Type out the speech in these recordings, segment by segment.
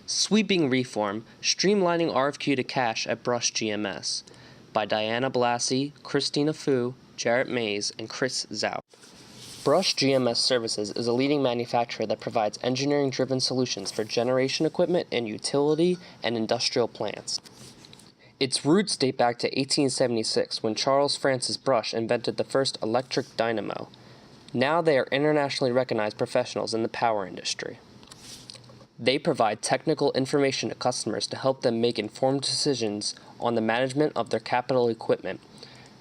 Sweeping Reform, Streamlining RFQ to Cash at Brush GMS by Diana Blasi, Christina Jarrett and Chris Zhao. Brush GMS Services is a leading manufacturer that provides engineering-driven solutions for generation equipment and utility and industrial plants. Its roots date back to 1876 when Charles Francis Brush invented the first electric dynamo. Now they are internationally recognized professionals in the power industry. They provide technical information to customers to help them make informed decisions on the management of their capital equipment.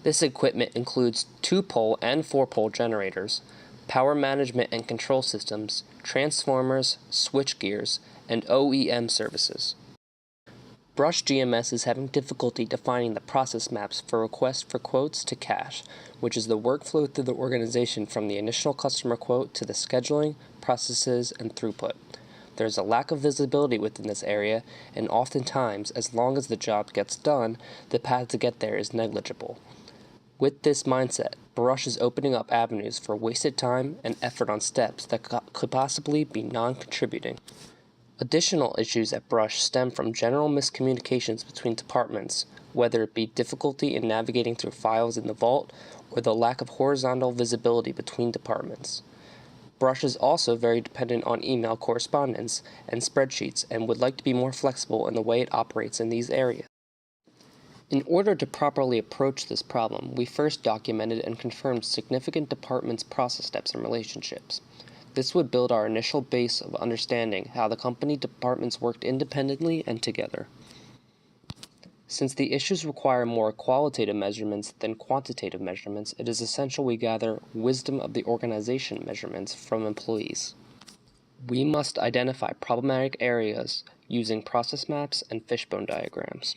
This equipment includes 2-pole and 4-pole generators, power management and control systems, transformers, switchgears, and OEM services. Brush GMS is having difficulty defining the process maps for request for quotes to cash, which is the workflow through the organization from the initial customer quote to the scheduling, processes, and throughput. There is a lack of visibility within this area, and oftentimes, as long as the job gets done, the path to get there is negligible. With this mindset, Brush is opening up avenues for wasted time and effort on steps that could possibly be non-contributing. Additional issues at Brush stem from general miscommunications between departments, whether it be difficulty in navigating through files in the vault or the lack of horizontal visibility between departments. Brush is also very dependent on email correspondence and spreadsheets and would like to be more flexible in the way it operates in these areas. In order to properly approach this problem, we first documented and confirmed significant departments' process steps and relationships. This would build our initial base of understanding how the company departments worked independently and together. Since the issues require more qualitative measurements than quantitative measurements, it is essential we gather wisdom of the organization measurements from employees. We must identify problematic areas using process maps and fishbone diagrams.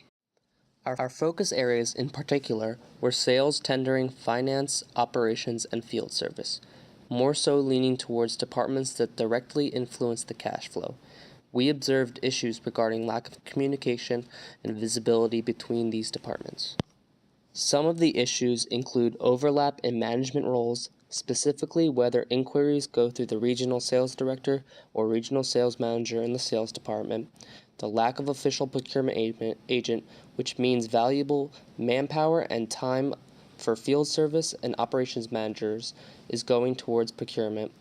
Our focus areas in particular were sales, tendering, finance, operations, and field service, more so leaning towards departments that directly influence the cash flow. We observed issues regarding lack of communication and visibility between these departments. Some of the issues include overlap in management roles, specifically whether inquiries go through the regional sales director or regional sales manager in the sales department, the lack of official procurement agent, which means valuable manpower and time for field service and operations managers is going towards procurement,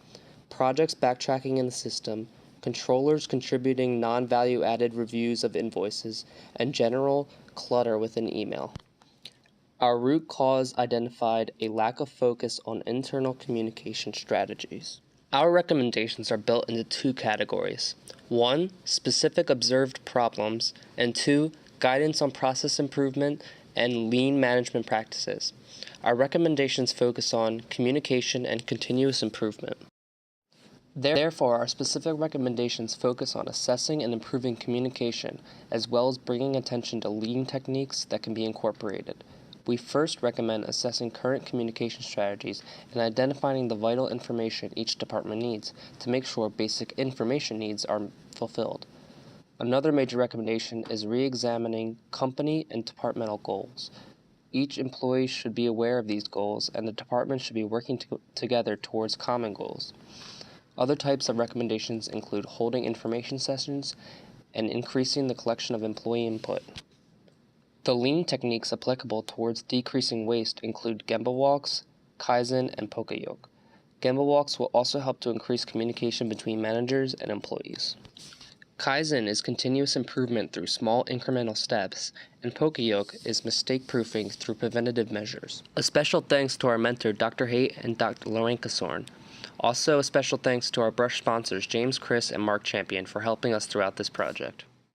projects backtracking in the system, controllers contributing non-value-added reviews of invoices, and general clutter within email. Our root cause identified a lack of focus on internal communication strategies. Our recommendations are built into 2 categories. 1, specific observed problems, and 2, guidance on process improvement and lean management practices. Our recommendations focus on communication and continuous improvement. Therefore, our specific recommendations focus on assessing and improving communication, as well as bringing attention to lean techniques that can be incorporated. We first recommend assessing current communication strategies and identifying the vital information each department needs to make sure basic information needs are fulfilled. Another major recommendation is re-examining company and departmental goals. Each employee should be aware of these goals, and the department should be working together towards common goals. Other types of recommendations include holding information sessions and increasing the collection of employee input. The lean techniques applicable towards decreasing waste include Gemba walks, Kaizen, and Poka-yoke. Gemba walks will also help to increase communication between managers and employees. Kaizen is continuous improvement through small incremental steps, and Poka-yoke is mistake-proofing through preventative measures. A special thanks to our mentor, Dr. Haight and Dr. Lorraine Kasorn. Also, a special thanks to our Brush sponsors, James, Chris, and Mark Champion, for helping us throughout this project.